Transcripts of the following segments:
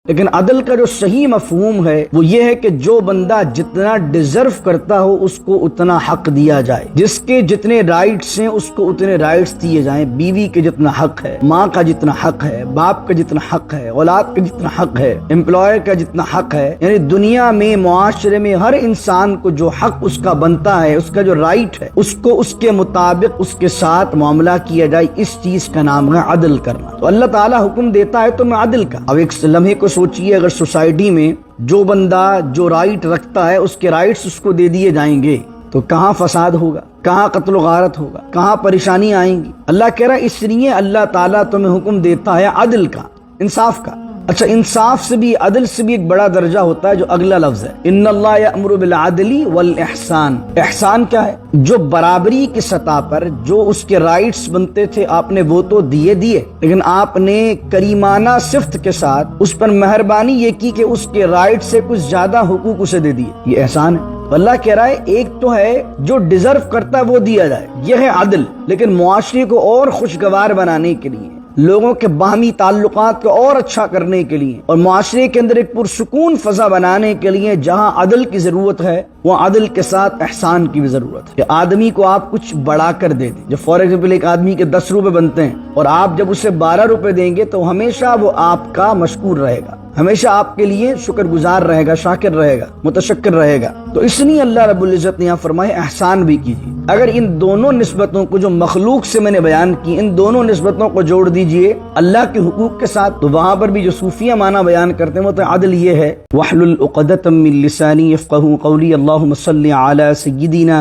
لیکن عدل کا جو صحیح مفہوم ہے وہ یہ ہے کہ جو بندہ جتنا ڈیزرو کرتا ہو اس کو اتنا حق دیا جائے، جس کے جتنے رائٹس ہیں اس کو اتنے رائٹس دیے جائیں، بیوی کے جتنا حق ہے، ماں کا جتنا حق ہے، باپ کا جتنا حق ہے، اولاد کا جتنا حق ہے، امپلائر کا جتنا حق ہے، یعنی دنیا میں معاشرے میں ہر انسان کو جو حق اس کا بنتا ہے، اس کا جو رائٹ ہے، اس کو اس کے مطابق اس کے ساتھ معاملہ کیا جائے، اس چیز کا نام ہے عدل کرنا۔ تو اللہ تعالیٰ حکم دیتا ہے تو میں عدل کا۔ اب ایک لمحے کو سوچئے، اگر سوسائٹی میں جو بندہ جو رائٹ رکھتا ہے اس کے رائٹس اس کو دے دیے جائیں گے تو کہاں فساد ہوگا، کہاں قتل و غارت ہوگا، کہاں پریشانی آئیں گی۔ اللہ کہہ رہا ہے اس لیے اللہ تعالیٰ تمہیں حکم دیتا ہے عدل کا، انصاف کا۔ اچھا، انصاف سے بھی، عدل سے بھی ایک بڑا درجہ ہوتا ہے جو اگلا لفظ ہے، ان اللہ یأمر بالعدل والاحسان۔ احسان کیا ہے؟ جو برابری کی سطح پر جو اس کے رائٹس بنتے تھے آپ نے وہ تو دیے لیکن آپ نے کریمانہ صفت کے ساتھ اس پر مہربانی یہ کی کہ اس کے رائٹ سے کچھ زیادہ حقوق اسے دے دیے، یہ احسان ہے۔ اللہ کہہ رہا ہے ایک تو ہے جو ڈیزرو کرتا ہے وہ دیا جائے، یہ ہے عدل، لیکن معاشرے کو اور خوشگوار بنانے کے لیے، لوگوں کے باہمی تعلقات کو اور اچھا کرنے کے لیے اور معاشرے کے اندر ایک پرسکون فضا بنانے کے لیے جہاں عدل کی ضرورت ہے وہ عدل کے ساتھ احسان کی بھی ضرورت ہے کہ آدمی کو آپ کچھ بڑھا کر دے دیں۔ جب فار ایگزامپل ایک آدمی کے 10 روپے بنتے ہیں اور آپ جب اسے 12 روپے دیں گے تو ہمیشہ وہ آپ کا مشکور رہے گا، ہمیشہ آپ کے لیے شکر گزار رہے گا، شاکر رہے گا، متشکر رہے گا۔ تو اس لیے اللہ رب العزت نے یہاں فرمایا احسان بھی کیجیے۔ اگر ان دونوں نسبتوں کو جو مخلوق سے میں نے بیان کی، ان دونوں نسبتوں کو جوڑ دیجئے اللہ کے حقوق کے ساتھ، تو وہاں پر بھی جو صوفیہ معنی بیان کرتے ہیں وہ تو عدل یہ ہے، وَاحْلُلْ عُقْدَةً مِّن لِّسَانِي يَفْقَهُوا قَوْلِي اللهم صل على سيدنا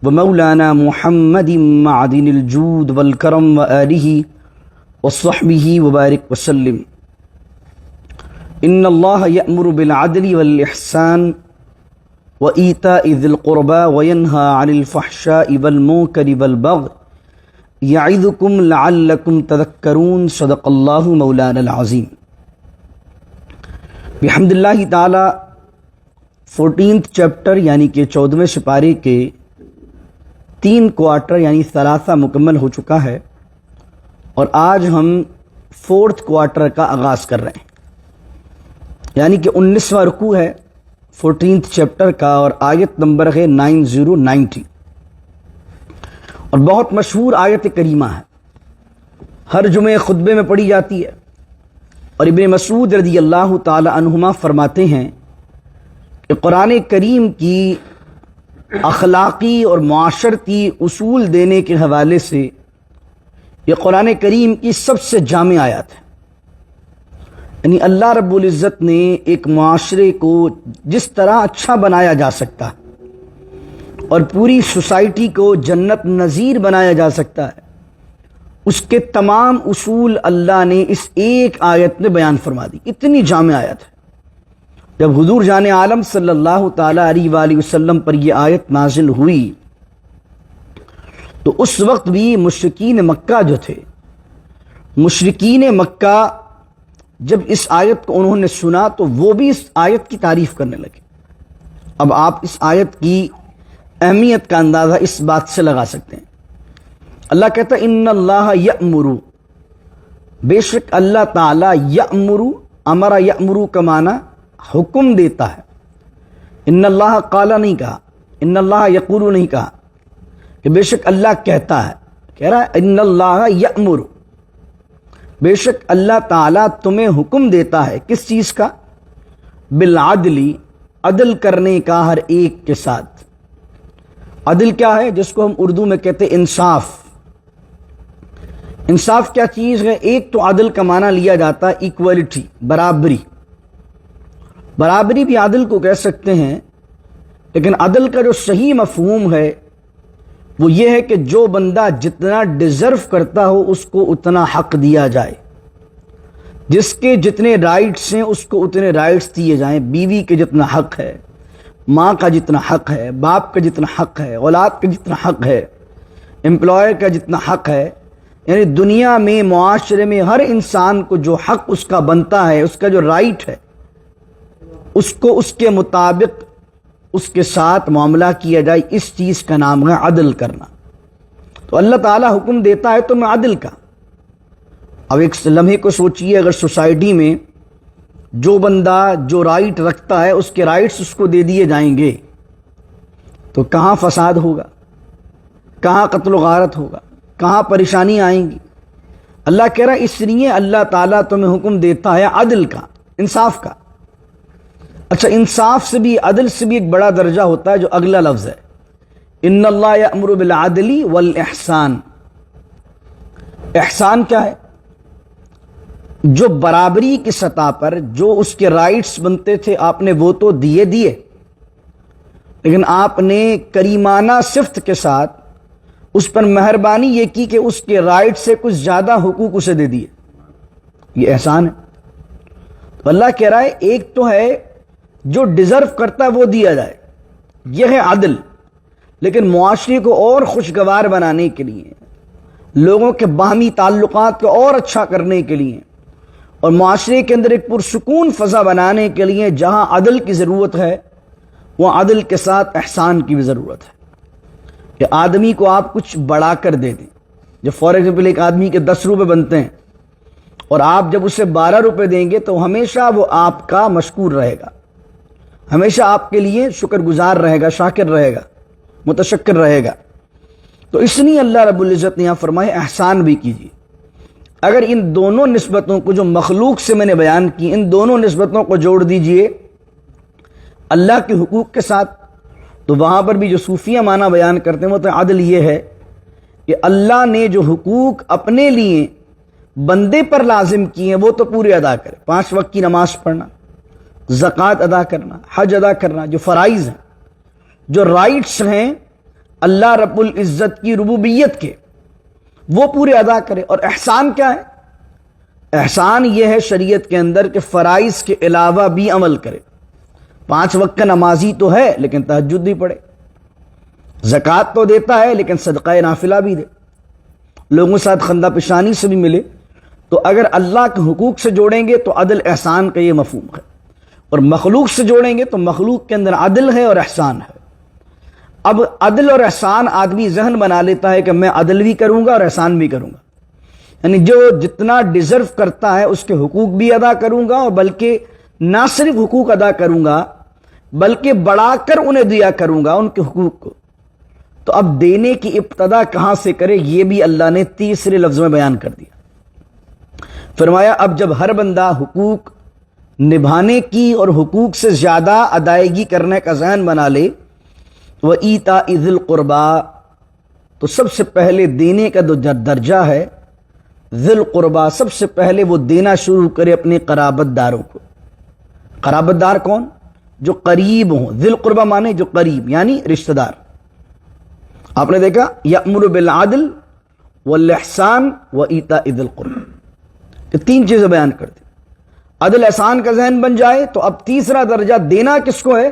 ومولانا محمد معدن الجود والكرم وآله وصحبه وبارك وسلم۔ ان اللہ یأمر بالعدل والإحسان وإیتاء ذی القربى وینہی عن الفحشاء والمنکر والبغی یعظکم لعلکم تذکرون۔ صدق اللہ مولانا العظیم۔ بحمد اللہ تعالی 14th چیپٹر یعنی کہ 14ویں سپارے کے 3 کوارٹر یعنی ثلاثہ مکمل ہو چکا ہے اور آج ہم 4th کوارٹر کا آغاز کر رہے ہیں، یعنی کہ 19واں رکوع ہے 14th چیپٹر کا اور آیت نمبر ہے 9090 اور بہت مشہور آیت کریمہ ہے، ہر جمعے خطبے میں پڑھی جاتی ہے اور ابن مسعود رضی اللہ تعالی عنہما فرماتے ہیں کہ قرآن کریم کی اخلاقی اور معاشرتی اصول دینے کے حوالے سے یہ قرآن کریم کی سب سے جامع آیت ہے۔ یعنی اللہ رب العزت نے ایک معاشرے کو جس طرح اچھا بنایا جا سکتا ہے اور پوری سوسائٹی کو جنت نظیر بنایا جا سکتا ہے، اس کے تمام اصول اللہ نے اس ایک آیت میں بیان فرما دی۔ اتنی جامع آیت ہے۔ جب حضور جان عالم صلی اللہ تعالی علیہ وآلہ وسلم پر یہ آیت نازل ہوئی تو اس وقت بھی مشرکین مکہ جو تھے، مشرکین مکہ جب اس آیت کو انہوں نے سنا تو وہ بھی اس آیت کی تعریف کرنے لگے۔ اب آپ اس آیت کی اہمیت کا اندازہ اس بات سے لگا سکتے ہیں، اللہ کہتا ہے ان اللہ یأمر، بے شک اللہ تعالی یأمر، امر یأمر کا معنی حکم دیتا ہے۔ ان اللہ قال نہیں کہا، ان اللہ یقول نہیں کہا، کہ بے شک اللہ کہتا ہے، کہہ رہا ہے ان اللہ یأمر، بے شک اللہ تعالیٰ تمہیں حکم دیتا ہے کس چیز کا؟ بالعدل، عدل کرنے کا ہر ایک کے ساتھ۔ عدل کیا ہے؟ جس کو ہم اردو میں کہتے ہیں انصاف۔ انصاف کیا چیز ہے؟ ایک تو عدل کا معنی لیا جاتا ہے ایکوالٹی، برابری، برابری بھی عدل کو کہہ سکتے ہیں، لیکن عدل کا جو صحیح مفہوم ہے وہ یہ ہے کہ جو بندہ جتنا ڈیزرو کرتا ہو اس کو اتنا حق دیا جائے، جس کے جتنے رائٹس ہیں اس کو اتنے رائٹس دیے جائیں، بیوی کے جتنا حق ہے، ماں کا جتنا حق ہے، باپ کا جتنا حق ہے، اولاد کا جتنا حق ہے، امپلائر کا جتنا حق ہے، یعنی دنیا میں معاشرے میں ہر انسان کو جو حق اس کا بنتا ہے، اس کا جو رائٹ ہے، اس کو اس کے مطابق اس کے ساتھ معاملہ کیا جائے، اس چیز کا نام ہے عدل کرنا۔ تو اللہ تعالیٰ حکم دیتا ہے تو میں عدل کا۔ اب ایک لمحے کو سوچئے، اگر سوسائٹی میں جو بندہ جو رائٹ رکھتا ہے اس کے رائٹس اس کو دے دیے جائیں گے تو کہاں فساد ہوگا، کہاں قتل و غارت ہوگا، کہاں پریشانی آئیں گی؟ اللہ کہہ رہا ہے اس لیے اللہ تعالیٰ تمہیں حکم دیتا ہے عدل کا، انصاف کا۔ اچھا، انصاف سے بھی، عدل سے بھی ایک بڑا درجہ ہوتا ہے جو اگلا لفظ ہے، ان اللہ یأمر بالعدل والاحسان۔ احسان کیا ہے؟ جو برابری کی سطح پر جو اس کے رائٹس بنتے تھے آپ نے وہ تو دیے، لیکن آپ نے کریمانہ صفت کے ساتھ اس پر مہربانی یہ کی کہ اس کے رائٹ سے کچھ زیادہ حقوق اسے دے دیے، یہ احسان ہے۔ تو اللہ کہہ رہا ہے ایک تو ہے جو ڈیزرو کرتا ہے وہ دیا جائے، یہ ہے عدل، لیکن معاشرے کو اور خوشگوار بنانے کے لیے، لوگوں کے باہمی تعلقات کو اور اچھا کرنے کے لیے، اور معاشرے کے اندر ایک پرسکون فضا بنانے کے لیے جہاں عدل کی ضرورت ہے وہ عدل کے ساتھ احسان کی بھی ضرورت ہے، کہ آدمی کو آپ کچھ بڑھا کر دے دیں۔ جب فار ایگزامپل ایک آدمی کے 10 روپے بنتے ہیں اور آپ جب اسے 12 روپے دیں گے تو ہمیشہ وہ آپ کا مشکور رہے گا، ہمیشہ آپ کے لیے شکر گزار رہے گا، شاکر رہے گا، متشکر رہے گا۔ تو اس لیے اللہ رب العزت نے یہاں فرمائے احسان بھی کیجیے۔ اگر ان دونوں نسبتوں کو جو مخلوق سے میں نے بیان کی، ان دونوں نسبتوں کو جوڑ دیجئے اللہ کے حقوق کے ساتھ، تو وہاں پر بھی جو صوفیہ معنی بیان کرتے ہیں وہ تو عدل یہ ہے کہ اللہ نے جو حقوق اپنے لیے بندے پر لازم کیے ہیں وہ تو پورے ادا کرے، 5 وقت کی نماز پڑھنا، زکوٰۃ ادا کرنا، حج ادا کرنا، جو فرائض ہیں، جو رائٹس ہیں اللہ رب العزت کی ربوبیت کے، وہ پورے ادا کرے۔ اور احسان کیا ہے؟ احسان یہ ہے شریعت کے اندر کہ فرائض کے علاوہ بھی عمل کرے۔ 5 وقت کا نمازی تو ہے لیکن تہجد بھی پڑھے، زکوٰۃ تو دیتا ہے لیکن صدقہ نافلہ بھی دے، لوگوں کے ساتھ خندہ پیشانی سے بھی ملے۔ تو اگر اللہ کے حقوق سے جوڑیں گے تو عدل احسان کا یہ مفہوم ہے، اور مخلوق سے جوڑیں گے تو مخلوق کے اندر عدل ہے اور احسان ہے۔ اب عدل اور احسان آدمی ذہن بنا لیتا ہے کہ میں عدل بھی کروں گا اور احسان بھی کروں گا، یعنی جو جتنا ڈیزرو کرتا ہے اس کے حقوق بھی ادا کروں گا، اور بلکہ نہ صرف حقوق ادا کروں گا بلکہ بڑھا کر انہیں دیا کروں گا ان کے حقوق کو۔ تو اب دینے کی ابتدا کہاں سے کرے یہ بھی اللہ نے تیسرے لفظ میں بیان کر دیا۔ فرمایا اب جب ہر بندہ حقوق نبھانے کی اور حقوق سے زیادہ ادائیگی کرنے کا ذہن بنا لے، وَإِيتَاءِ ذِي الْقُرْبَى، تو سب سے پہلے دینے کا جو درجہ ہے ذی القربہ، سب سے پہلے وہ دینا شروع کرے اپنے قرابت داروں کو۔ قرابت دار کون؟ جو قریب ہوں۔ ذی القربہ مانے جو قریب، یعنی رشتہ دار۔ آپ نے دیکھا یأمر بالعدل والاحسان وإیتاء ذی القربہ، کہ 3 چیزیں بیان کر دی۔ عدل احسان کا ذہن بن جائے تو اب تیسرا درجہ دینا کس کو ہے؟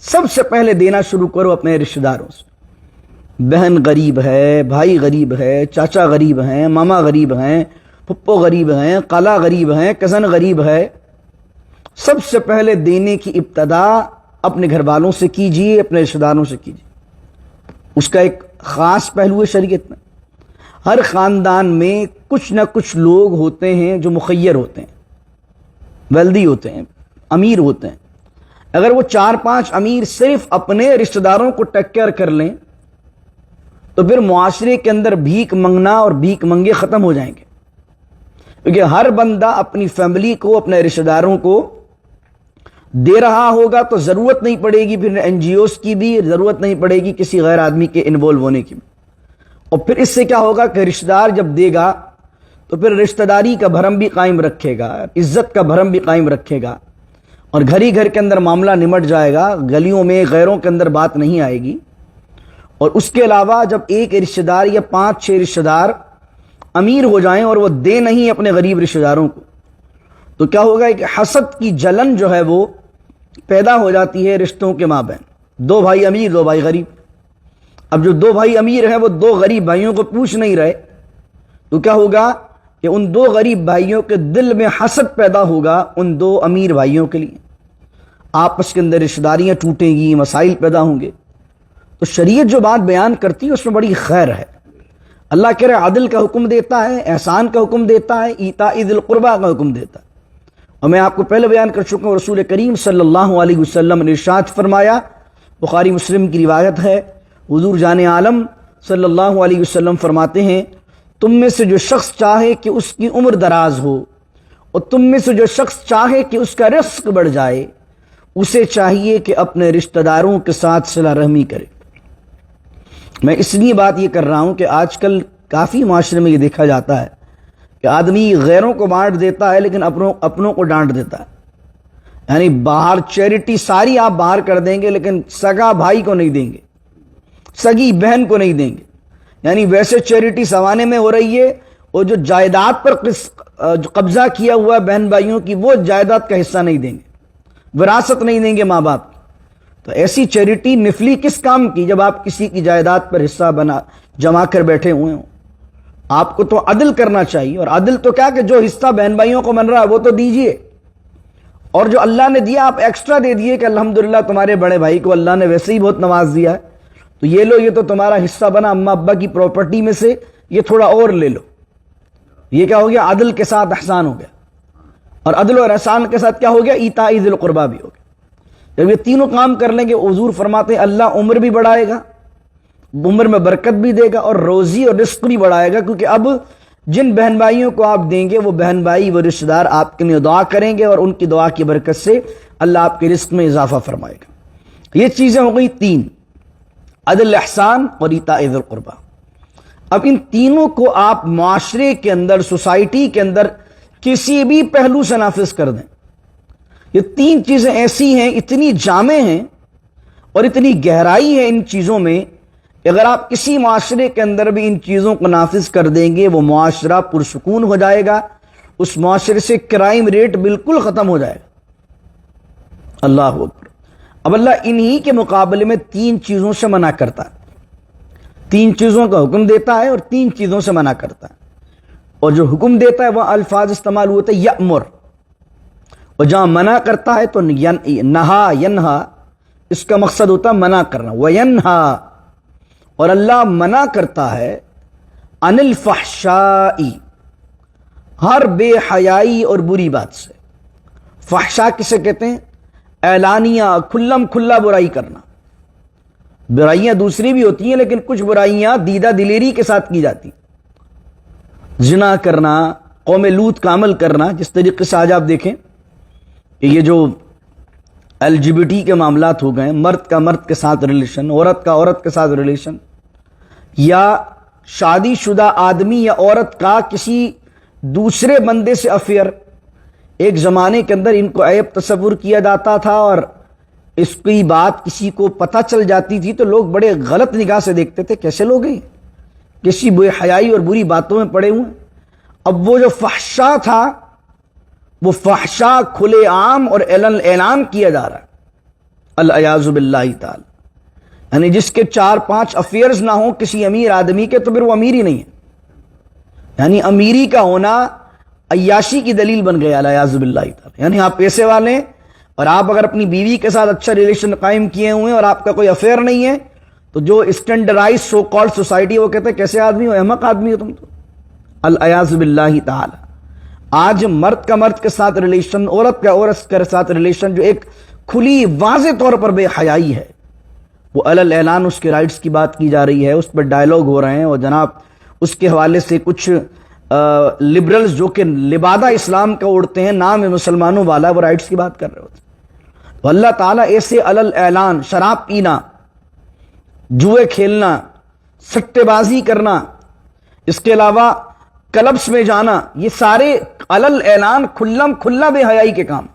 سب سے پہلے دینا شروع کرو اپنے رشتہ داروں سے۔ بہن غریب ہے، بھائی غریب ہے، چاچا غریب ہیں، ماما غریب ہیں، پھپھو غریب ہیں، خالہ غریب ہیں، کزن غریب ہے۔ سب سے پہلے دینے کی ابتدا اپنے گھر والوں سے کیجیے، اپنے رشتہ داروں سے کیجیے۔ اس کا ایک خاص پہلو ہے شریعت میں۔ ہر خاندان میں کچھ نہ کچھ لوگ ہوتے ہیں جو مخیر ہوتے ہیں، ویلدی ہوتے ہیں، امیر ہوتے ہیں۔ اگر وہ 4-5 امیر صرف اپنے رشتہ داروں کو ٹیک کیئر کر لیں تو پھر معاشرے کے اندر بھیک منگنا اور بھیک منگے ختم ہو جائیں گے، کیونکہ ہر بندہ اپنی فیملی کو، اپنے رشتہ داروں کو دے رہا ہوگا تو ضرورت نہیں پڑے گی پھر این جی اوز کی بھی، ضرورت نہیں پڑے گی کسی غیر آدمی کے انوالو ہونے کی بھی۔ اور پھر اس سے کیا ہوگا کہ رشتہ دار جب دے گا تو پھر رشتہ داری کا بھرم بھی قائم رکھے گا، عزت کا بھرم بھی قائم رکھے گا، اور گھر ہی گھر کے اندر معاملہ نمٹ جائے گا، گلیوں میں غیروں کے اندر بات نہیں آئے گی۔ اور اس کے علاوہ جب ایک رشتہ دار یا 5-6 رشتہ دار امیر ہو جائیں اور وہ دے نہیں اپنے غریب رشتہ داروں کو، تو کیا ہوگا کہ حسد کی جلن جو ہے وہ پیدا ہو جاتی ہے رشتوں کے مابین۔ 2 بھائی امیر، 2 بھائی غریب۔ اب جو 2 بھائی امیر ہیں وہ 2 غریب بھائیوں کو پوچھ نہیں رہے، تو کیا ہوگا کہ ان 2 غریب بھائیوں کے دل میں حسد پیدا ہوگا ان 2 امیر بھائیوں کے لیے، آپس کے اندر رشتہ داریاں ٹوٹیں گی، مسائل پیدا ہوں گے۔ تو شریعت جو بات بیان کرتی ہے اس میں بڑی خیر ہے۔ اللہ کہہ رہے عدل کا حکم دیتا ہے، احسان کا حکم دیتا ہے، ایتاء ذی القربہ کا حکم دیتا ہے، اور میں آپ کو پہلے بیان کر چکا ہوں، رسول کریم صلی اللہ علیہ وسلم نے ارشاد فرمایا، بخاری مسلم کی روایت ہے، حضور جان عالم صلی اللہ علیہ وسلم فرماتے ہیں، تم میں سے جو شخص چاہے کہ اس کی عمر دراز ہو اور تم میں سے جو شخص چاہے کہ اس کا رزق بڑھ جائے، اسے چاہیے کہ اپنے رشتہ داروں کے ساتھ صلہ رحمی کرے۔ میں اس لیے بات یہ کر رہا ہوں کہ آج کل کافی معاشرے میں یہ دیکھا جاتا ہے کہ آدمی غیروں کو بانٹ دیتا ہے لیکن اپنوں کو ڈانٹ دیتا ہے۔ یعنی باہر چیریٹی ساری آپ باہر کر دیں گے لیکن سگا بھائی کو نہیں دیں گے، سگی بہن کو نہیں دیں گے۔ یعنی ویسے چیریٹی سوانے میں ہو رہی ہے، اور جو جائیداد پر جو قبضہ کیا ہوا ہے بہن بھائیوں کی، وہ جائیداد کا حصہ نہیں دیں گے، وراثت نہیں دیں گے ماں باپ۔ تو ایسی چیریٹی نفلی کس کام کی جب آپ کسی کی جائیداد پر حصہ جما کر بیٹھے ہوئے ہوں؟ آپ کو تو عدل کرنا چاہیے، اور عدل تو کیا کہ جو حصہ بہن بھائیوں کو بن رہا ہے وہ تو دیجئے، اور جو اللہ نے دیا آپ ایکسٹرا دے دیے کہ الحمدللہ تمہارے بڑے بھائی کو اللہ نے ویسے ہی بہت نواز دیا ہے، تو یہ لو، یہ تو تمہارا حصہ بنا اماں ابا کی پراپرٹی میں سے، یہ تھوڑا اور لے لو۔ یہ کیا ہو گیا؟ عدل کے ساتھ احسان ہو گیا۔ اور عدل اور احسان کے ساتھ کیا ہو گیا؟ ایتاء ذی القربیٰ بھی ہو گیا۔ جب یہ تینوں کام کر لیں گے، حضور فرماتے ہیں اللہ عمر بھی بڑھائے گا، عمر میں برکت بھی دے گا، اور روزی اور رزق بھی بڑھائے گا، کیونکہ اب جن بہن بھائیوں کو آپ دیں گے وہ بہن بھائی، وہ رشتہ دار آپ کے لیے دعا کریں گے، اور ان کی دعا کی برکت سے اللہ آپ کے رزق میں اضافہ فرمائے گا۔ یہ چیزیں ہو گئی تین، عدل، احسان اور ایتاء ذی القربیٰ۔ اب ان تینوں کو آپ معاشرے کے اندر، سوسائٹی کے اندر کسی بھی پہلو سے نافذ کر دیں، یہ تین چیزیں ایسی ہیں، اتنی جامع ہیں اور اتنی گہرائی ہے ان چیزوں میں، اگر آپ کسی معاشرے کے اندر بھی ان چیزوں کو نافذ کر دیں گے، وہ معاشرہ پرسکون ہو جائے گا، اس معاشرے سے کرائم ریٹ بالکل ختم ہو جائے گا۔ اللہ اکبر۔ اب اللہ انہی کے مقابلے میں تین چیزوں سے منع کرتا ہے، تین چیزوں کا حکم دیتا ہے اور تین چیزوں سے منع کرتا ہے، اور جو حکم دیتا ہے وہ الفاظ استعمال ہوتے ہیں یأمر، اور جہاں منع کرتا ہے تو نہا، ینہا، اس کا مقصد ہوتا ہے منع کرنا، وینہا، اور اللہ منع کرتا ہے عن الفحشاء، ہر بے حیائی اور بری بات سے۔ فحشاء کسے کہتے ہیں؟ اعلانیہ، کھلم کھلا برائی کرنا۔ برائیاں دوسری بھی ہوتی ہیں لیکن کچھ برائیاں دیدہ دلیری کے ساتھ کی جاتی، زنا کرنا، قوم لوط کا عمل کرنا، جس طریقے سے آج آپ دیکھیں کہ یہ جو LGBT کے معاملات ہو گئے، مرد کا مرد کے ساتھ ریلیشن، عورت کا عورت کے ساتھ ریلیشن، یا شادی شدہ آدمی یا عورت کا کسی دوسرے بندے سے افیئر۔ ایک زمانے کے اندر ان کو عیب تصور کیا جاتا تھا، اور اس کی بات کسی کو پتہ چل جاتی تھی تو لوگ بڑے غلط نگاہ سے دیکھتے تھے، کیسے لوگ ہیں کسی بے حیائی اور بری باتوں میں پڑے ہوئے۔ اب وہ جو فحشاء تھا، وہ فحشاء کھلے عام اور اعلان کیا جا رہا ہے، العیاذ باللہ تعالی۔ یعنی جس کے 4-5 افیئرز نہ ہوں کسی امیر آدمی کے، تو پھر وہ امیر ہی نہیں ہے۔ یعنی امیری کا ہونا عیاشی کی دلیل بن گیا، العیاذ باللہ تعالی۔ یعنی آپ پیسے والے ہیں، اور آپ اگر اپنی بیوی کے ساتھ اچھا ریلیشن قائم کیے ہوئے ہیں اور آپ کا کوئی افیئر نہیں ہے، تو جو اسٹینڈرڈائز سو کالڈ سوسائٹی وہ کہتے ہیں کیسے آدمی ہو، احمق آدمی ہو تم تو، العیاذ باللہ تعالی۔ آج مرد کا مرد کے ساتھ ریلیشن، عورت کا عورت کے ساتھ ریلیشن، جو ایک کھلی واضح طور پر بے حیائی ہے، وہ اعلان اس کے رائٹس کی بات کی جا رہی ہے، اس پر ڈائلاگ ہو رہے ہیں، اور جناب اس کے حوالے سے کچھ لبرلز جو کہ لبادہ اسلام کا اوڑھتے ہیں، نام ہے مسلمانوں والا، وہ رائٹس کی بات کر رہے ہوتے ہیں۔ تو اللہ تعالیٰ ایسے اعلان، شراب پینا، جوئے کھیلنا، سٹے بازی کرنا، اس کے علاوہ کلبس میں جانا، یہ سارے اعلان کھلم کھلا بے حیائی کے کام۔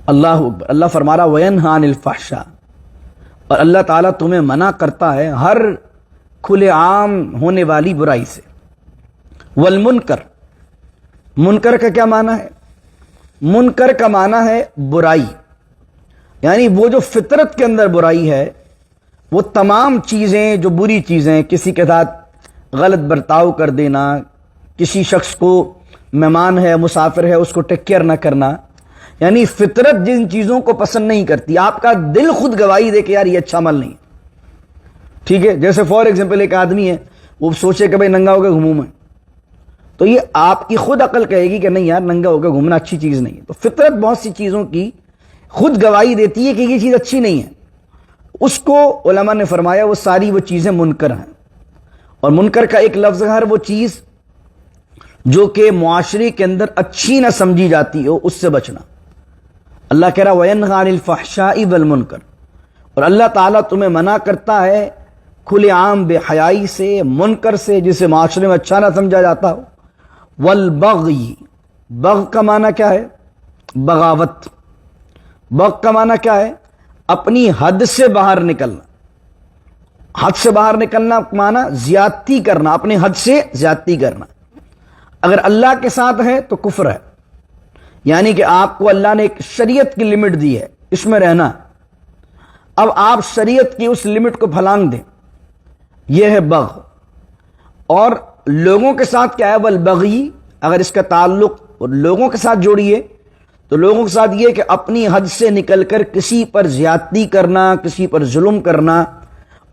اللہ اکبر۔ اللہ فرما رہا وینہا عن الفحشاء، اور اللہ تعالیٰ تمہیں منع کرتا ہے ہر کھلے عام ہونے والی برائی سے۔ والمنکر، منکر کا کیا معنی ہے؟ منکر کا معنی ہے برائی، یعنی وہ جو فطرت کے اندر برائی ہے، وہ تمام چیزیں جو بری چیزیں، کسی کے ساتھ غلط برتاؤ کر دینا، کسی شخص کو مہمان ہے، مسافر ہے، اس کو ٹیک کیئر نہ کرنا، یعنی فطرت جن چیزوں کو پسند نہیں کرتی، آپ کا دل خود گواہی دے کہ یار یہ اچھا عمل نہیں، ٹھیک ہے؟ جیسے فار ایگزامپل ایک آدمی ہے، وہ سوچے کہ بھائی ننگا ہو کے گھوموں میں، تو یہ آپ کی خود عقل کہے گی کہ نہیں یار ننگا ہو کے گھومنا اچھی چیز نہیں ہے. تو فطرت بہت سی چیزوں کی خود گواہی دیتی ہے کہ یہ چیز اچھی نہیں ہے. اس کو علماء نے فرمایا وہ ساری وہ چیزیں منکر ہیں. اور منکر کا ایک لفظ ہے ہر وہ چیز جو کہ معاشرے کے اندر اچھی نہ سمجھی جاتی ہو اس سے بچنا. اللہ کہہ رہا وَيَنْهَى عَنِ الْفَحْشَاءِ وَالْمُنْكَرِ, اور اللہ تعالیٰ تمہیں منع کرتا ہے کھلے عام بے حیائی سے, منکر سے جسے معاشرے میں اچھا نہ سمجھا جاتا ہو. والبغی, بغ کا معنی کیا ہے؟ بغاوت. بغ کا معنی کیا ہے؟ اپنی حد سے باہر نکلنا. حد سے باہر نکلنا معنی زیادتی کرنا, اپنی حد سے زیادتی کرنا. اگر اللہ کے ساتھ ہے تو کفر ہے, یعنی کہ آپ کو اللہ نے ایک شریعت کی لمٹ دی ہے, اس میں رہنا. اب آپ شریعت کی اس لمٹ کو پھلانگ دیں, یہ ہے بغ. اور لوگوں کے ساتھ کیا ہے؟ والبغی, اگر اس کا تعلق لوگوں کے ساتھ جوڑیے تو لوگوں کے ساتھ یہ کہ اپنی حد سے نکل کر کسی پر زیادتی کرنا, کسی پر ظلم کرنا,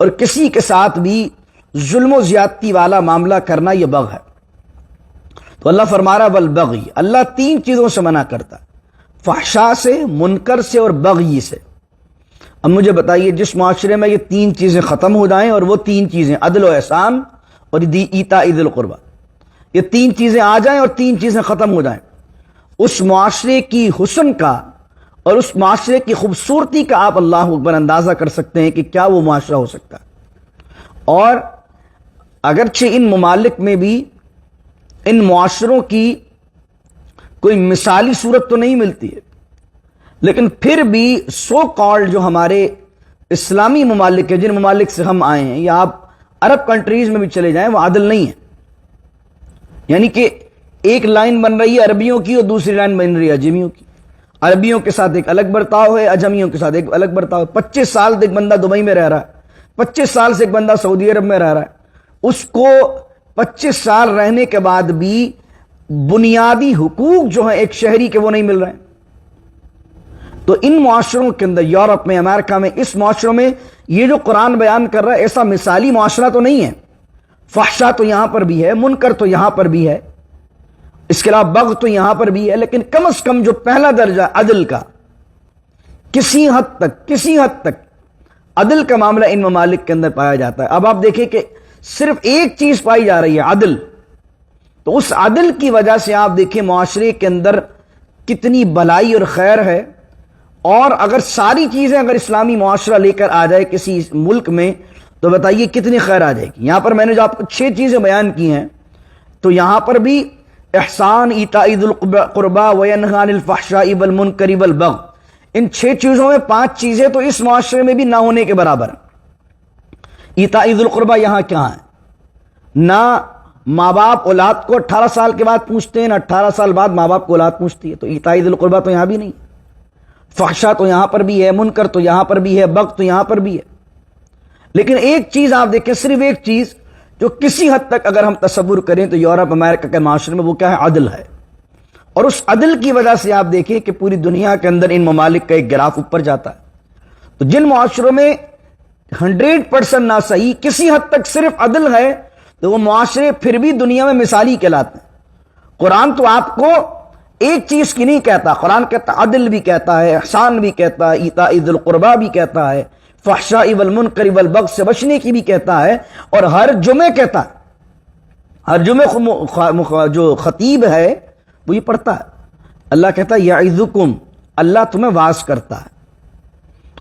اور کسی کے ساتھ بھی ظلم و زیادتی والا معاملہ کرنا, یہ بغ ہے. تو اللہ فرما رہا والبغی, اللہ تین چیزوں سے منع کرتا, فحشاء سے, منکر سے, اور بغی سے. اب مجھے بتائیے جس معاشرے میں یہ تین چیزیں ختم ہو جائیں, اور وہ تین چیزیں عدل و احسان اور ایتاء ذی القربی, یہ تین چیزیں آ جائیں اور تین چیزیں ختم ہو جائیں, اس معاشرے کی حسن کا اور اس معاشرے کی خوبصورتی کا آپ اللہ اکبر اندازہ کر سکتے ہیں کہ کیا وہ معاشرہ ہو سکتا ہے. اور اگرچہ ان ممالک میں بھی ان معاشروں کی کوئی مثالی صورت تو نہیں ملتی ہے, لیکن پھر بھی سو کالڈ جو ہمارے اسلامی ممالک ہیں, جن ممالک سے ہم آئے ہیں, یا آپ عرب کنٹریز میں بھی چلے جائیں, وہ عادل نہیں ہے. یعنی کہ ایک لائن بن رہی ہے عربیوں کی اور دوسری لائن بن رہی ہے اجمیوں کی. عربیوں کے ساتھ ایک الگ برتاؤ ہے, اجمیوں کے ساتھ ایک الگ برتاؤ ہے. 25 سال سے ایک بندہ دبئی میں رہ رہا ہے, 25 سال سے ایک بندہ سعودی عرب میں رہ رہا ہے, اس کو 25 سال رہنے کے بعد بھی بنیادی حقوق جو ہیں ایک شہری کے وہ نہیں مل رہے ہیں. تو ان معاشروں کے اندر, یورپ میں, امریکہ میں, اس معاشروں میں یہ جو قرآن بیان کر رہا ہے ایسا مثالی معاشرہ تو نہیں ہے. فحشا تو یہاں پر بھی ہے, منکر تو یہاں پر بھی ہے, اس کے علاوہ بغ تو یہاں پر بھی ہے, لیکن کم از کم جو پہلا درجہ عدل کا, کسی حد تک عدل کا معاملہ ان ممالک کے اندر پایا جاتا ہے. اب آپ دیکھیں کہ صرف ایک چیز پائی جا رہی ہے, عدل. تو اس عدل کی وجہ سے آپ دیکھیں معاشرے کے اندر کتنی بھلائی اور خیر ہے. اور اگر ساری چیزیں اگر اسلامی معاشرہ لے کر آ جائے کسی ملک میں تو بتائیے کتنی خیر آ جائے گی. یہاں پر میں نے جو آپ کو 6 چیزیں بیان کی ہیں, تو یہاں پر بھی احسان, ایتاء ذی القربی, وینہی عن الفحشاء والمنکر والبغی, ان 6 چیزوں میں 5 چیزیں تو اس معاشرے میں بھی نہ ہونے کے برابر ہیں. ایتاء ذی القربی یہاں کہاں ہے؟ نہ ماں باپ اولاد کو 18 سال کے بعد پوچھتے ہیں, نہ 18 سال بعد ماں باپ کو اولاد پوچھتی ہے. تو ایتاء ذی القربی تو یہاں بھی نہیں. فحشا تو یہاں پر بھی ہے, منکر تو یہاں پر بھی ہے, بغی تو یہاں پر بھی ہے. لیکن ایک چیز آپ دیکھیں, صرف ایک چیز جو کسی حد تک اگر ہم تصور کریں تو یورپ امریکہ کے معاشرے میں, وہ کیا ہے؟ عدل ہے. اور اس عدل کی وجہ سے آپ دیکھیں کہ پوری دنیا کے اندر ان ممالک کا ایک گراف اوپر جاتا ہے. تو جن معاشروں میں 100% نہ صحیح, کسی حد تک صرف عدل ہے, تو وہ معاشرے پھر بھی دنیا میں مثالی کہلاتے ہیں. قرآن تو آپ کو ایک چیز کی نہیں کہتا, قرآن کہتا عدل بھی کہتا ہے, احسان بھی کہتا ہے, ایتاء ذی القربی بھی کہتا ہے, فحشاء والمنکر والبغی سے بچنے کی بھی کہتا ہے, اور ہر جمعے کہتا ہے. ہر جمعے جو خطیب ہے وہ یہ پڑھتا ہے, اللہ کہتا ہے یعظکم, اللہ تمہیں واعظ کرتا ہے,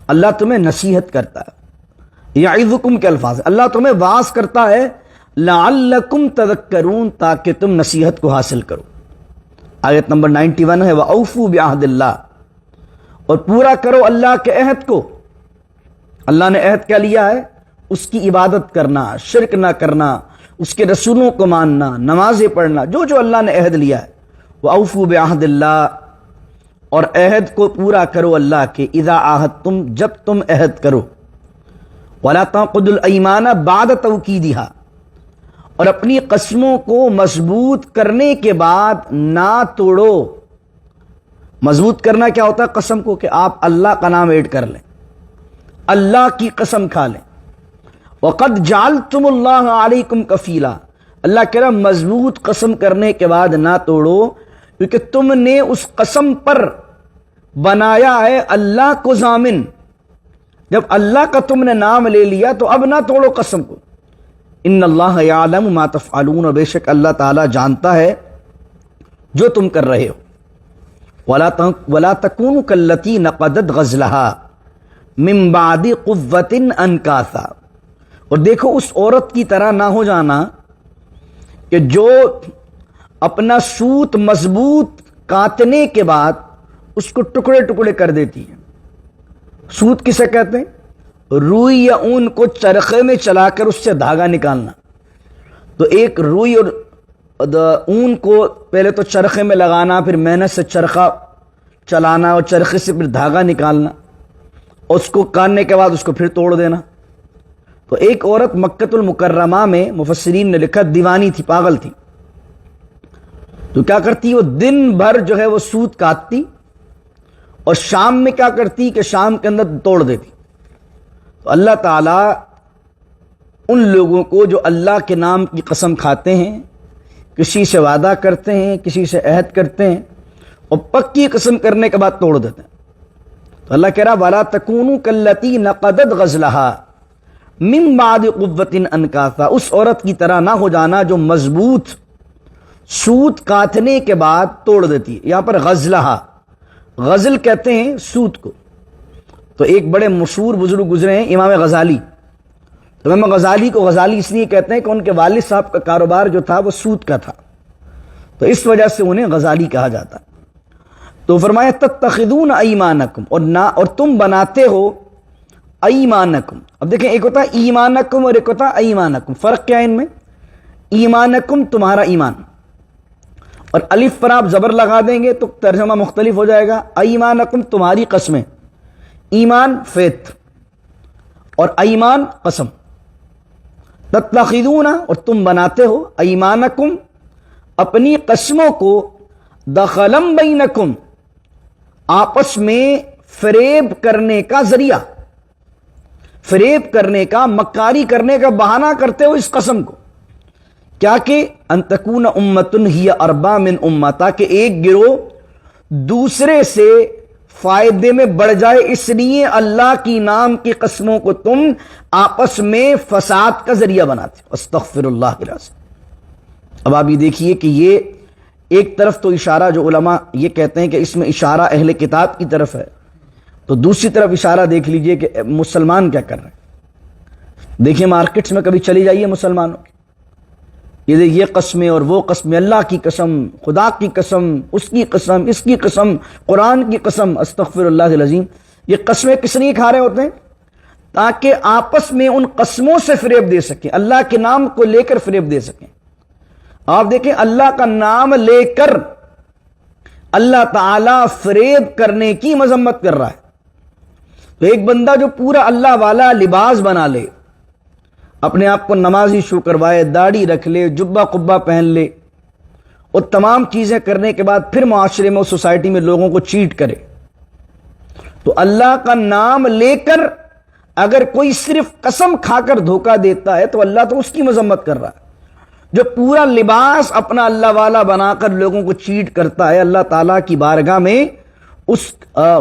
اللہ تمہیں نصیحت کرتا ہے. یعظکم کے الفاظ, اللہ تمہیں واعظ کرتا ہے, لعلکم تذکرون, تاکہ تم نصیحت کو حاصل کرو. آیت نمبر 91 ہے, وَأَوْفُوا بِعَهْدِ اللَّهِ, اور پورا کرو اللہ کے عہد کو. اللہ نے عہد کیا لیا ہے؟ اس کی عبادت کرنا, شرک نہ کرنا, اس کے رسولوں کو ماننا, نمازیں پڑھنا, جو جو اللہ نے عہد لیا ہے. وَأَوْفُوا بِعَهْدِ اللَّهِ, اور عہد کو پورا کرو اللہ کے. اذا عاہدتم, جب تم عہد کرو. وَلَا تَنقُضُوا الْأَيْمَانَ بَعْدَ تَوْکِیدِهَا, اور اپنی قسموں کو مضبوط کرنے کے بعد نہ توڑو. مضبوط کرنا کیا ہوتا ہے؟ قسم کو, کہ آپ اللہ کا نام ایڈ کر لیں, اللہ کی قسم کھا لیں. وَقَدْ جَعَلْتُمُ اللَّهَ عَلَيْكُمْ کَفِیلًا, اللہ کہہ رہا مضبوط قسم کرنے کے بعد نہ توڑو، کیونکہ تم نے اس قسم پر بنایا ہے اللہ کو ضامن۔ جب اللہ کا تم نے نام لے لیا تو اب نہ توڑو قسم کو۔ ان اللہ یعلم ما تفعلون، اور بے شک اللہ تعالیٰ جانتا ہے جو تم کر رہے ہو۔ ولا تکونوا کاللتی نقضت غزلها من بعد قوۃ انکاثا، اور دیکھو اس عورت کی طرح نہ ہو جانا کہ جو اپنا سوت مضبوط کاٹنے کے بعد اس کو ٹکڑے ٹکڑے کر دیتی ہے۔ سوت کسے کہتے ہیں؟ روئی یا اون کو چرخے میں چلا کر اس سے دھاگا نکالنا۔ تو ایک روئی اور اون کو پہلے تو چرخے میں لگانا، پھر محنت سے چرخہ چلانا اور چرخے سے پھر دھاگا نکالنا، اور اس کو کاٹنے کے بعد اس کو پھر توڑ دینا۔ تو ایک عورت مکۃ المکرمہ میں مفسرین نے لکھا دیوانی تھی، پاگل تھی۔ تو کیا کرتی؟ وہ دن بھر جو ہے وہ سوت کاٹتی، اور شام میں کیا کرتی کہ شام کے اندر توڑ دیتی۔ تو اللہ تعالیٰ ان لوگوں کو جو اللہ کے نام کی قسم کھاتے ہیں، کسی سے وعدہ کرتے ہیں، کسی سے عہد کرتے ہیں، اور پکی قسم کرنے کے بعد توڑ دیتے ہیں، تو اللہ کہہ رہا وَلَا تَكُونُوا كَالَّتِي نَقَضَتْ غَزْلَهَا مِن بَعْدِ قُوَّةٍ أَنْكَاثًا، اس عورت کی طرح نہ ہو جانا جو مضبوط سوت کاٹنے کے بعد توڑ دیتی ہے۔ یہاں پر غزلہا، غزل کہتے ہیں سوت کو۔ تو ایک بڑے مشہور بزرگ گزرے ہیں امام غزالی۔ تو امام غزالی کو غزالی اس لیے کہتے ہیں کہ ان کے والد صاحب کا کاروبار جو تھا وہ سوت کا تھا، تو اس وجہ سے انہیں غزالی کہا جاتا۔ تو فرمایا تتخذون ایمانکم، اور تم بناتے ہو ایمانکم۔ اب دیکھیں، ایک ہوتا ہے ایمانکم اور ایک ہوتا ہے ایمانکم، فرق کیا ہے ان میں؟ ایمانکم تمہارا ایمان، اور الف پر آپ زبر لگا دیں گے تو ترجمہ مختلف ہو جائے گا۔ ایمانکم تمہاری قسمیں، ایمان فیت اور ایمان قسم۔ تتخذون، اور تم بناتے ہو ایمانکم اپنی قسموں کو، دخلم بینکم آپس میں فریب کرنے کا ذریعہ، فریب کرنے کا، مکاری کرنے کا بہانہ کرتے ہو اس قسم کو۔ کیا کہ ان تکون امتن ہی اربا من امہ، تاکہ ایک گروہ دوسرے سے فائدے میں بڑھ جائے، اس لیے اللہ کی نام کی قسموں کو تم آپس میں فساد کا ذریعہ بناتے ہو۔ استغفر اللہ العظیم۔ اب آپ یہ دیکھیے کہ یہ ایک طرف تو اشارہ، جو علماء یہ کہتے ہیں کہ اس میں اشارہ اہل کتاب کی طرف ہے، تو دوسری طرف اشارہ دیکھ لیجئے کہ مسلمان کیا کر رہے ہیں۔ دیکھیں مارکیٹس میں کبھی چلی جائیے مسلمانوں کی، یہ قسمیں اور وہ قسمیں، اللہ کی قسم، خدا کی قسم، اس کی قسم، اس کی قسم، قرآن کی قسم، استغفر اللہ العظیم۔ یہ قسمیں کس لیے کھا رہے ہوتے ہیں؟ تاکہ آپس میں ان قسموں سے فریب دے سکیں، اللہ کے نام کو لے کر فریب دے سکیں۔ آپ دیکھیں اللہ کا نام لے کر اللہ تعالیٰ فریب کرنے کی مذمت کر رہا ہے۔ تو ایک بندہ جو پورا اللہ والا لباس بنا لے، اپنے آپ کو نمازی شو کروائے، داڑھی رکھ لے، جبہ قبہ پہن لے، اور تمام چیزیں کرنے کے بعد پھر معاشرے میں، سوسائٹی میں لوگوں کو چیٹ کرے، تو اللہ کا نام لے کر اگر کوئی صرف قسم کھا کر دھوکہ دیتا ہے تو اللہ تو اس کی مذمت کر رہا ہے۔ جو پورا لباس اپنا اللہ والا بنا کر لوگوں کو چیٹ کرتا ہے، اللہ تعالیٰ کی بارگاہ میں اس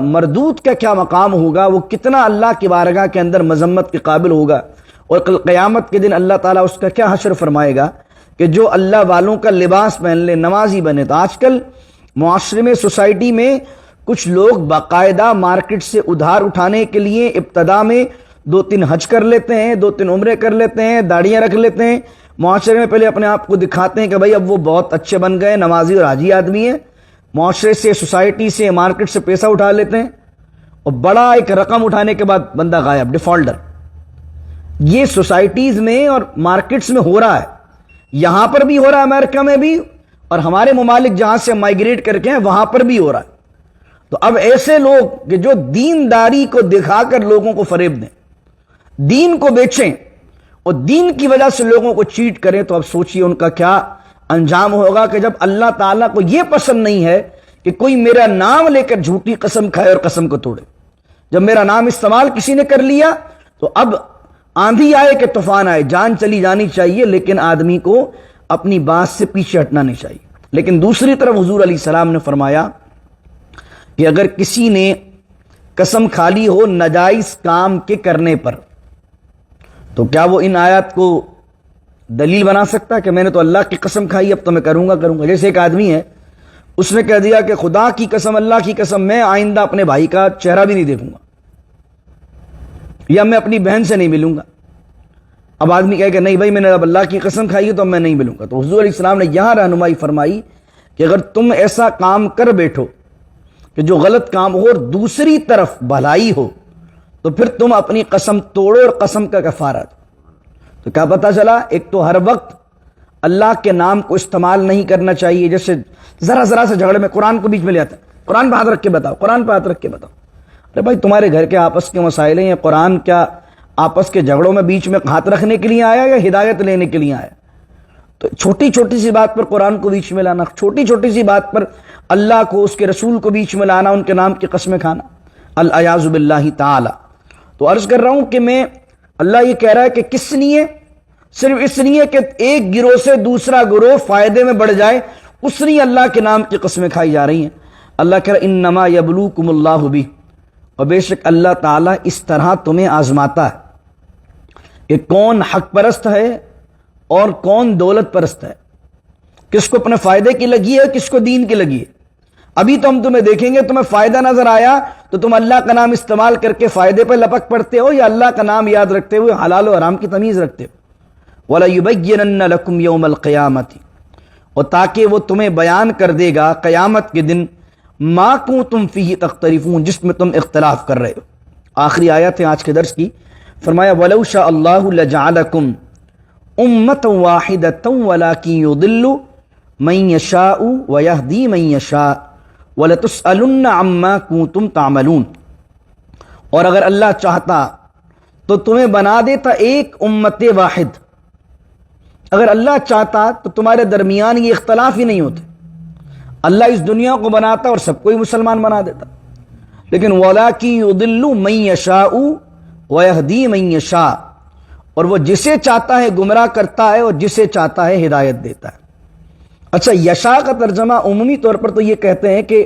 مردود کا کیا مقام ہوگا، وہ کتنا اللہ کی بارگاہ کے اندر مذمت کے قابل ہوگا، اور کل قیامت کے دن اللہ تعالیٰ اس کا کیا حشر فرمائے گا کہ جو اللہ والوں کا لباس پہن لے، نمازی بنے۔ تو آج کل معاشرے میں، سوسائٹی میں کچھ لوگ باقاعدہ مارکیٹ سے ادھار اٹھانے کے لیے ابتدا میں 2-3 حج کر لیتے ہیں، 2-3 عمرے کر لیتے ہیں، داڑیاں رکھ لیتے ہیں، معاشرے میں پہلے اپنے آپ کو دکھاتے ہیں کہ بھائی اب وہ بہت اچھے بن گئے، نمازی اور حاجی آدمی ہیں، معاشرے سے، سوسائٹی سے، مارکیٹ سے پیسہ اٹھا لیتے ہیں، اور بڑا ایک رقم اٹھانے کے بعد بندہ غائب، ڈیفالٹر۔ یہ سوسائٹیز میں اور مارکیٹس میں ہو رہا ہے، یہاں پر بھی ہو رہا ہے، امریکہ میں بھی، اور ہمارے ممالک جہاں سے مائیگریٹ کر کے ہیں وہاں پر بھی ہو رہا ہے۔ تو اب ایسے لوگ کہ جو دینداری کو دکھا کر لوگوں کو فریب دیں، دین کو بیچیں اور دین کی وجہ سے لوگوں کو چیٹ کریں، تو اب سوچئے ان کا کیا انجام ہوگا کہ جب اللہ تعالیٰ کو یہ پسند نہیں ہے کہ کوئی میرا نام لے کر جھوٹی قسم کھائے اور قسم کو توڑے۔ جب میرا نام استعمال کسی نے کر لیا تو اب آندھی آئے کہ طوفان آئے، جان چلی جانی چاہیے، لیکن آدمی کو اپنی بات سے پیچھے ہٹنا نہیں چاہیے. لیکن دوسری طرف حضور علیہ السلام نے فرمایا کہ اگر کسی نے قسم کھا لی ہو ناجائز کام کے کرنے پر تو کیا وہ ان آیات کو دلیل بنا سکتا کہ میں نے تو اللہ کی قسم کھائی اب تو میں کروں گا. جیسے ایک آدمی ہے, اس نے کہہ دیا کہ خدا کی قسم, اللہ کی قسم, میں آئندہ اپنے بھائی کا چہرہ بھی نہیں دیکھوں گا, یا میں اپنی بہن سے نہیں ملوں گا. اب آدمی کہے کہ نہیں بھائی میں نے اب اللہ کی قسم کھائی ہے تو میں نہیں ملوں گا. تو حضور علیہ السلام نے یہاں رہنمائی فرمائی کہ اگر تم ایسا کام کر بیٹھو کہ جو غلط کام ہو اور دوسری طرف بھلائی ہو تو پھر تم اپنی قسم توڑو اور قسم کا کفارہ دو. تو کیا پتہ چلا, ایک تو ہر وقت اللہ کے نام کو استعمال نہیں کرنا چاہیے. جیسے ذرا سے جھگڑے میں قرآن کو بیچ میں لے آتا ہے, قرآن پہ ہاتھ رکھ کے بتاؤ, قرآن پہ ہاتھ رکھ کے بتاؤ. ارے بھائی تمہارے گھر کے آپس کے مسائل ہیں, قرآن کیا آپس کے جھگڑوں میں بیچ میں ہاتھ رکھنے کے لیے آیا یا ہدایت لینے کے لیے آیا؟ تو چھوٹی سی بات پر قرآن کو بیچ میں لانا, چھوٹی سی بات پر اللہ کو, اس کے رسول کو بیچ میں لانا, ان کے نام کی قسمیں کھانا, العیاذ باللہ تعالی. تو عرض کر رہا ہوں کہ میں, اللہ یہ کہہ رہا ہے کہ کس لیے, صرف اس لیے کہ ایک گروہ سے دوسرا گروہ فائدے میں بڑھ جائے, اس لیے اللہ کے نام کی قسمیں کھائی جا رہی ہیں. اللہ کہہ رہا ہے انما یبلوکم اللہ بہ, اور بے شک اللہ تعالیٰ اس طرح تمہیں آزماتا ہے کہ کون حق پرست ہے اور کون دولت پرست ہے, کس کو اپنے فائدے کی لگی ہے, کس کو دین کی لگی ہے. ابھی تو ہم تمہیں دیکھیں گے, تمہیں فائدہ نظر آیا تو تم اللہ کا نام استعمال کر کے فائدے پہ لپک پڑتے ہو, یا اللہ کا نام یاد رکھتے ہوئے حلال و حرام کی تمیز رکھتے ہو. وَلَيُبَيِّنَنَّ لَكُمْ يَوْمَ الْقِيَامَةِ, اور تاکہ وہ تمہیں بیان کر دے گا قیامت کے دن, مَا كُنتُمْ فِيهِ تَخْتَلِفُونَ, جس میں تم اختلاف کر رہے ہو. آخری آیت ہے آج کے درس کی. فرمایا وَلَوْ شَاءَ اللَّهُ لَجَعَلَكُمْ أُمَّةً وَاحِدَةً وَلَكِنْ يُضِلُّ مَن يَشَاءُ وَيَهْدِي مَن يَشَاءُ وَلَتُسْأَلُنَّ عَمَّا كُنتُمْ تَعْمَلُونَ. اور اگر اللہ چاہتا تو تمہیں بنا دیتا ایک امت واحد. اگر اللہ چاہتا تو تمہارے درمیان یہ اختلاف ہی نہیں ہوتے. اللہ اس دنیا کو بناتا اور سب کو ہی مسلمان بنا دیتا. لیکن وَلَكِنْ يُضِلُّ مَن يَشَاءُ وَيَهْدِي مَن يَشَاءُ, اور وہ جسے چاہتا ہے گمراہ کرتا ہے اور جسے چاہتا ہے ہدایت دیتا ہے. اچھا, یشاء کا ترجمہ عمومی طور پر تو یہ کہتے ہیں کہ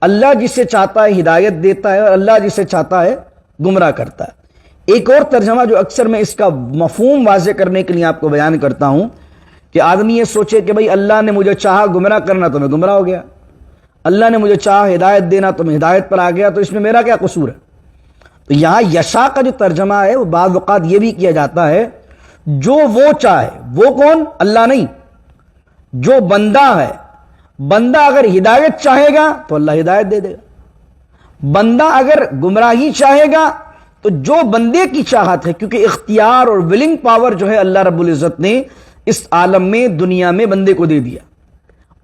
اللہ جسے چاہتا ہے ہدایت دیتا ہے اور اللہ جسے چاہتا ہے گمراہ کرتا ہے. ایک اور ترجمہ جو اکثر میں اس کا مفہوم واضح کرنے کے لیے آپ کو بیان کرتا ہوں کہ آدمی یہ سوچے کہ بھئی اللہ نے مجھے چاہا گمراہ کرنا تو میں گمراہ ہو گیا, اللہ نے مجھے چاہا ہدایت دینا تو میں ہدایت پر آ گیا, تو اس میں میرا کیا قصور ہے. تو یہاں یشاء کا جو ترجمہ ہے وہ بعض اوقات یہ بھی کیا جاتا ہے جو وہ چاہے. وہ کون؟ اللہ نہیں, جو بندہ ہے. بندہ اگر ہدایت چاہے گا تو اللہ ہدایت دے دے گا, بندہ اگر گمراہی چاہے گا تو جو بندے کی چاہت ہے, کیونکہ اختیار اور ولنگ پاور جو ہے اللہ رب العزت نے اس عالم میں, دنیا میں بندے کو دے دیا.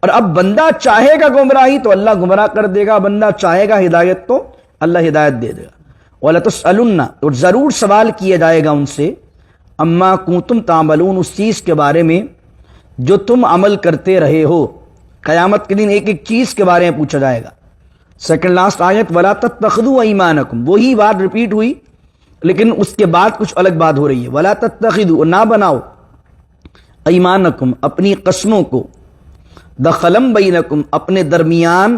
اور اب بندہ چاہے گا گمراہی تو اللہ گمراہ کر دے گا, بندہ چاہے گا ہدایت تو اللہ ہدایت دے دے گا. وَلَتُسْأَلُنَّ, اور ضرور سوال کیا جائے گا ان سے, اما کنتم تعملون, اس چیز کے بارے میں جو تم عمل کرتے رہے ہو. قیامت کے دن ایک ایک چیز کے بارے میں پوچھا جائے گا. سیکنڈ لاسٹ آیت وَلَا تَتَّخِذُوا أَيْمَانَكُمْ, وہی بات ریپیٹ ہوئی لیکن اس کے بعد کچھ الگ بات ہو رہی ہے. وَلَا تَتَّخِذُوا, نہ بناؤ, ایمانکم, اپنی قسموں کو, دخلم بینکم, اپنے درمیان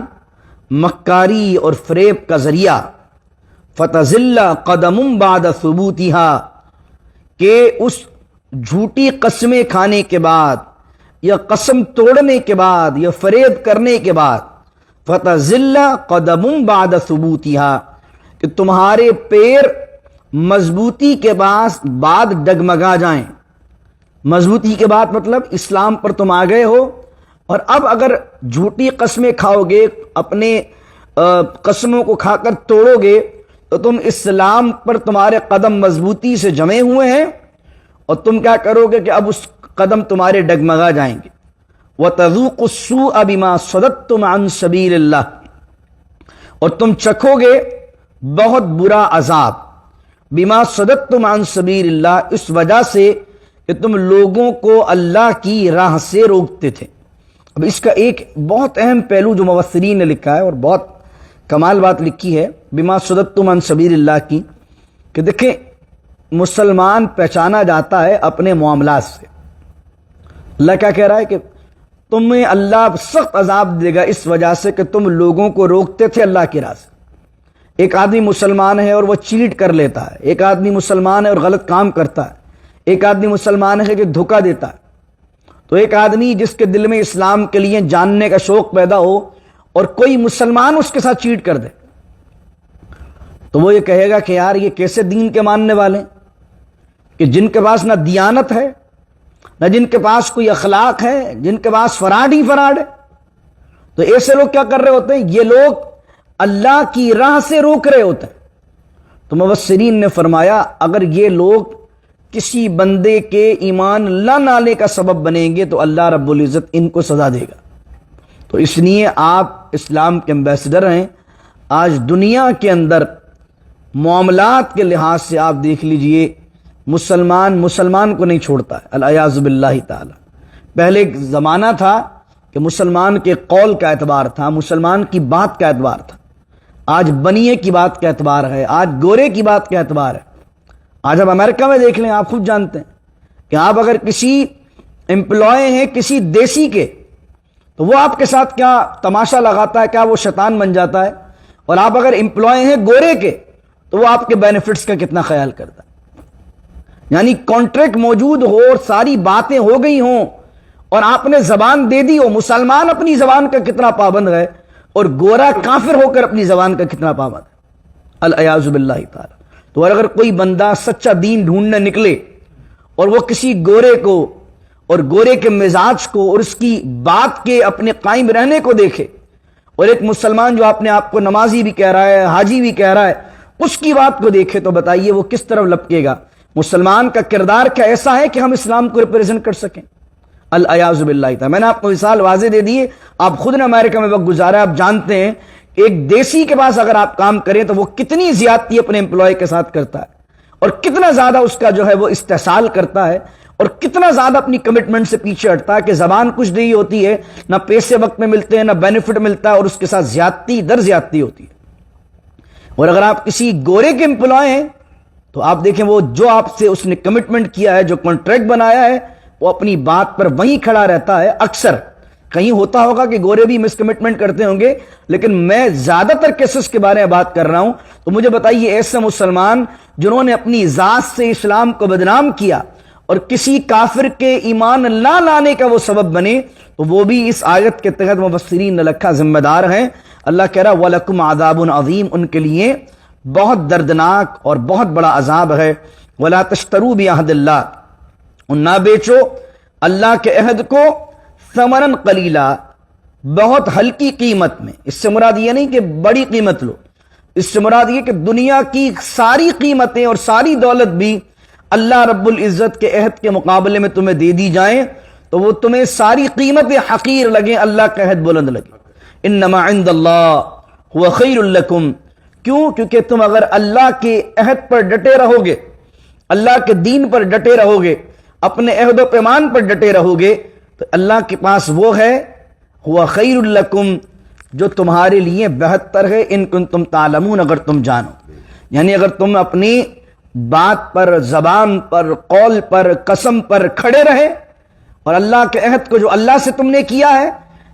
مکاری اور فریب کا ذریعہ, فتزل قدم بعد ثبوتها, کہ اس جھوٹی قسمیں کھانے کے بعد یا قسم توڑنے کے بعد یا فریب کرنے کے بعد, فتزل قدم بعد ثبوتها, کہ تمہارے پیر مضبوطی کے بعد ڈگمگا جائیں. مضبوطی کے بعد مطلب اسلام پر تم آ گئے ہو, اور اب اگر جھوٹی قسمیں کھاؤ گے, اپنے قسموں کو کھا کر توڑو گے, تو تم اسلام پر تمہارے قدم مضبوطی سے جمے ہوئے ہیں, اور تم کیا کرو گے کہ اب اس قدم تمہارے ڈگمگا جائیں گے. وَتَذُوقُوا السُّوءَ بِمَا صَدَدتُّمْ عَنْ سَبِيلِ اللَّهِ, اور تم چکھو گے بہت برا عذاب, بِمَا صَدَدتُّمْ عَنْ سَبِيلِ اللَّهِ, اس وجہ سے کہ تم لوگوں کو اللہ کی راہ سے روکتے تھے. اب اس کا ایک بہت اہم پہلو جو مفسرین نے لکھا ہے اور بہت کمال بات لکھی ہے بِمَا صَدَدتُّمْ عَنْ سَبِيلِ اللَّهِ کی, کہ دیکھیں مسلمان پہچانا جاتا ہے اپنے معاملات سے. اللہ کیا کہہ رہا ہے کہ تمہیں اللہ سخت عذاب دے گا اس وجہ سے کہ تم لوگوں کو روکتے تھے اللہ کی راہ سے۔ ایک آدمی مسلمان ہے اور وہ چیٹ کر لیتا ہے، ایک آدمی مسلمان ہے اور غلط کام کرتا ہے، ایک آدمی مسلمان ہے کہ دھوکہ دیتا ہے۔ تو ایک آدمی جس کے دل میں اسلام کے لیے جاننے کا شوق پیدا ہو اور کوئی مسلمان اس کے ساتھ چیٹ کر دے تو وہ یہ کہے گا کہ یار یہ کیسے دین کے ماننے والے ہیں کہ جن کے پاس نہ دیانت ہے، نہ جن کے پاس کوئی اخلاق ہے، جن کے پاس فراڈ ہی فراڈ ہے۔ تو ایسے لوگ کیا کر رہے ہوتے ہیں؟ یہ لوگ اللہ کی راہ سے روک رہے ہوتے ہیں۔ تو مفسرین نے فرمایا اگر یہ لوگ کسی بندے کے ایمان نہ لانے کا سبب بنیں گے تو اللہ رب العزت ان کو سزا دے گا۔ تو اس لیے آپ اسلام کے ایمبیسڈر ہیں۔ آج دنیا کے اندر معاملات کے لحاظ سے آپ دیکھ لیجئے مسلمان کو نہیں چھوڑتا ہے، العیاذ باللہ تعالی۔ پہلے ایک زمانہ تھا کہ مسلمان کے قول کا اعتبار تھا، مسلمان کی بات کا اعتبار تھا۔ آج بنیے کی بات کا اعتبار ہے، آج گورے کی بات کا اعتبار ہے۔ آج آپ امریکہ میں دیکھ لیں، آپ خود جانتے ہیں کہ آپ اگر کسی امپلائی ہیں کسی دیسی کے تو وہ آپ کے ساتھ کیا تماشا لگاتا ہے، کیا وہ شیطان بن جاتا ہے، اور آپ اگر امپلائی ہیں گورے کے تو وہ آپ کے بینیفٹس کا کتنا خیال کرتا ہے۔ یعنی کانٹریکٹ موجود ہو اور ساری باتیں ہو گئی ہوں اور آپ نے زبان دے دی ہو، مسلمان اپنی زبان کا کتنا پابند ہے اور گورا کافر ہو کر اپنی زبان کا کتنا پابند ہے، العیاذ باللہ تعالی۔ تو اگر کوئی بندہ سچا دین ڈھونڈنے نکلے اور وہ کسی گورے کو اور گورے کے مزاج کو اور اس کی بات کے اپنے قائم رہنے کو دیکھے، اور ایک مسلمان جو اپنے آپ کو نمازی بھی کہہ رہا ہے، حاجی بھی کہہ رہا ہے، اس کی بات کو دیکھے تو بتائیے وہ کس طرف لپکے گا؟ مسلمان کا کردار کیا ایسا ہے کہ ہم اسلام کو ریپریزنٹ کر سکیں؟ العیاذ باللہ تعالی۔ میں نے آپ کو مثال واضح دے دی ہے، آپ خود نے امریکہ میں وقت گزارا، آپ جانتے ہیں ایک دیسی کے پاس اگر آپ کام کریں تو وہ کتنی زیادتی اپنے امپلائی کے ساتھ کرتا ہے اور کتنا زیادہ اس کا جو ہے وہ استحصال کرتا ہے اور کتنا زیادہ اپنی کمٹمنٹ سے پیچھے ہٹتا ہے کہ زبان کچھ دی ہوتی ہے، نہ پیسے وقت میں ملتے ہیں، نہ بینیفٹ ملتا ہے، اور اس کے ساتھ زیادتی در زیادتی ہوتی ہے۔ اور اگر آپ کسی گورے کے امپلائی ہیں تو آپ دیکھیں وہ جو آپ سے اس نے کمٹمنٹ کیا ہے، جو کانٹریکٹ بنایا ہے، وہ اپنی بات پر وہیں کھڑا رہتا ہے۔ اکثر کہیں ہوتا ہوگا کہ گورے بھی مس کمٹمنٹ کرتے ہوں گے، لیکن میں زیادہ تر کیسز کے بارے میں بات کر رہا ہوں۔ تو مجھے بتائیے ایسے مسلمان جنہوں نے اپنی ذات سے اسلام کو بدنام کیا اور کسی کافر کے ایمان نہ لانے کا وہ سبب بنے، تو وہ بھی اس آیت کے تحت مفسرین نے لکھا ذمہ دار ہیں۔ اللہ کہہ رہا وَلَكُمْ عَذَابٌ عَظِيمٌ، ان کے لیے بہت دردناک اور بہت بڑا عذاب ہے۔ وَلَا تَشْتَرُوا بِعَهْدِ اللَّهِ، نہ بیچو اللہ کے عہد کو ثمناً قلیلا، بہت ہلکی قیمت میں۔ اس سے مراد یہ نہیں کہ بڑی قیمت لو، اس سے مراد یہ کہ دنیا کی ساری قیمتیں اور ساری دولت بھی اللہ رب العزت کے عہد کے مقابلے میں تمہیں دے دی جائیں تو وہ تمہیں ساری قیمتیں حقیر لگیں، اللہ کا عہد بلند لگے۔ انما عند اللہ هو خیر لکم، کیوں؟ کیونکہ تم اگر اللہ کے عہد پر ڈٹے رہو گے، اللہ کے دین پر ڈٹے رہو گے، اپنے عہد و پیمان پر ڈٹے رہو گے، تو اللہ کے پاس وہ ہے ہوا خیر لکم جو تمہارے لیے بہتر ہے، ان کنتم تعلمون، اگر تم جانو۔ یعنی اگر تم اپنی بات پر، زبان پر، قول پر، قسم پر کھڑے رہے اور اللہ کے عہد کو جو اللہ سے تم نے کیا ہے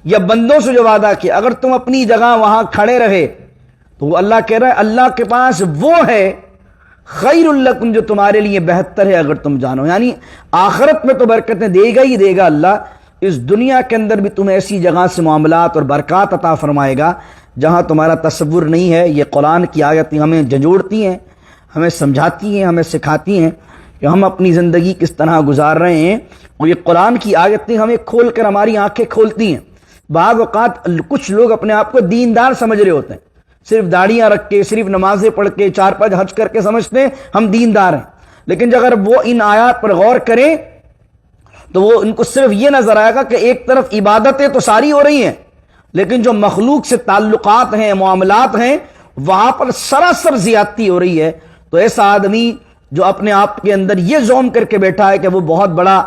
یا بندوں سے جو وعدہ کیا، اگر تم اپنی جگہ وہاں کھڑے رہے تو وہ اللہ کہہ رہا ہے اللہ کے پاس وہ ہے خیر لکم جو تمہارے لیے بہتر ہے اگر تم جانو۔ یعنی آخرت میں تو برکتیں دے گا ہی دے گا اللہ، اس دنیا کے اندر بھی تمہیں ایسی جگہ سے معاملات اور برکات عطا فرمائے گا جہاں تمہارا تصور نہیں ہے۔ یہ قرآن کی آیتیں ہمیں جھنجھوڑتی ہیں، ہمیں سمجھاتی ہیں، ہمیں سکھاتی ہیں کہ ہم اپنی زندگی کس طرح گزار رہے ہیں، اور یہ قرآن کی آیتیں ہمیں کھول کر ہماری آنکھیں کھولتی ہیں۔ بعض اوقات کچھ لوگ اپنے آپ کو دیندار سمجھ رہے ہوتے ہیں، صرف داڑیاں رکھ کے، صرف نمازیں پڑھ کے، 4-5 حج کر کے سمجھتے ہیں ہم دیندار ہیں، لیکن اگر وہ ان آیات پر غور کریں تو وہ ان کو صرف یہ نظر آئے گا کہ ایک طرف عبادتیں تو ساری ہو رہی ہیں لیکن جو مخلوق سے تعلقات ہیں، معاملات ہیں، وہاں پر سراسر زیادتی ہو رہی ہے۔ تو ایسا آدمی جو اپنے آپ کے اندر یہ زوم کر کے بیٹھا ہے کہ وہ بہت بڑا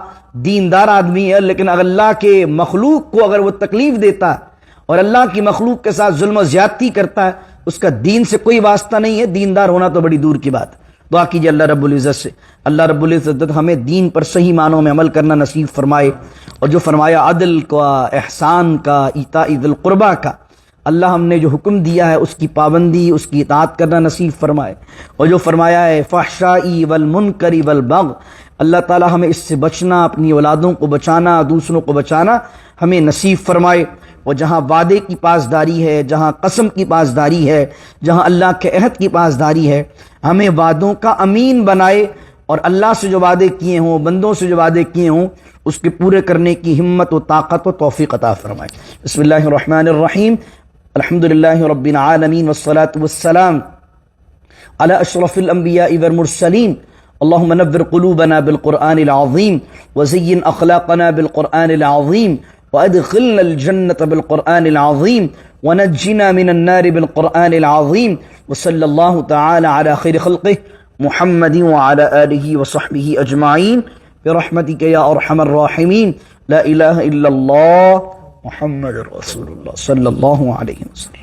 دیندار آدمی ہے، لیکن اگر اللہ کے مخلوق کو اگر وہ تکلیف دیتا ہے اور اللہ کی مخلوق کے ساتھ ظلم و زیادتی کرتا ہے، اس کا دین سے کوئی واسطہ نہیں ہے، دیندار ہونا تو بڑی دور کی بات ہے۔ دعا کیجیے اللہ رب العزت سے اللہ رب العزت ہمیں دین پر صحیح معنوں میں عمل کرنا نصیب فرمائے، اور جو فرمایا عدل کا، احسان کا، ایتاء ذی القربہ کا، اللہ ہم نے جو حکم دیا ہے اس کی پابندی، اس کی اطاعت کرنا نصیب فرمائے، اور جو فرمایا ہے فحشائی والمنکر والبغی، اللہ تعالی ہمیں اس سے بچنا، اپنی اولادوں کو بچانا، دوسروں کو بچانا ہمیں نصیب فرمائے۔ اور جہاں وعدے کی پاسداری ہے، جہاں قسم کی پاسداری ہے، جہاں اللہ کے عہد کی پاسداری ہے، ہمیں وعدوں کا امین بنائے، اور اللہ سے جو وعدے کیے ہوں، بندوں سے جو وعدے کیے ہوں، اس کے پورے کرنے کی ہمت و طاقت و توفیق عطا فرمائے۔ بسم اللہ الرحمن الرحیم، الحمدللہ رب العالمین والصلاة والسلام علی اشرف الانبیاء والمرسلین، اللہم نور قلوبنا بالقرآن العظیم وزین اخلاقنا بالقرآن العظیم وادخلنا الجنة بالقرآن العظیم ونجنا من النار بالقرآن العظیم، وصلی اللہ تعالی علی خیر خلقہ محمد وعلى آلہ وصحبہ اجمعین برحمتک یا ارحم الراحمین، لا الہ الا اللہ محمد رسول اللہ صلی اللہ علیہ وسلم۔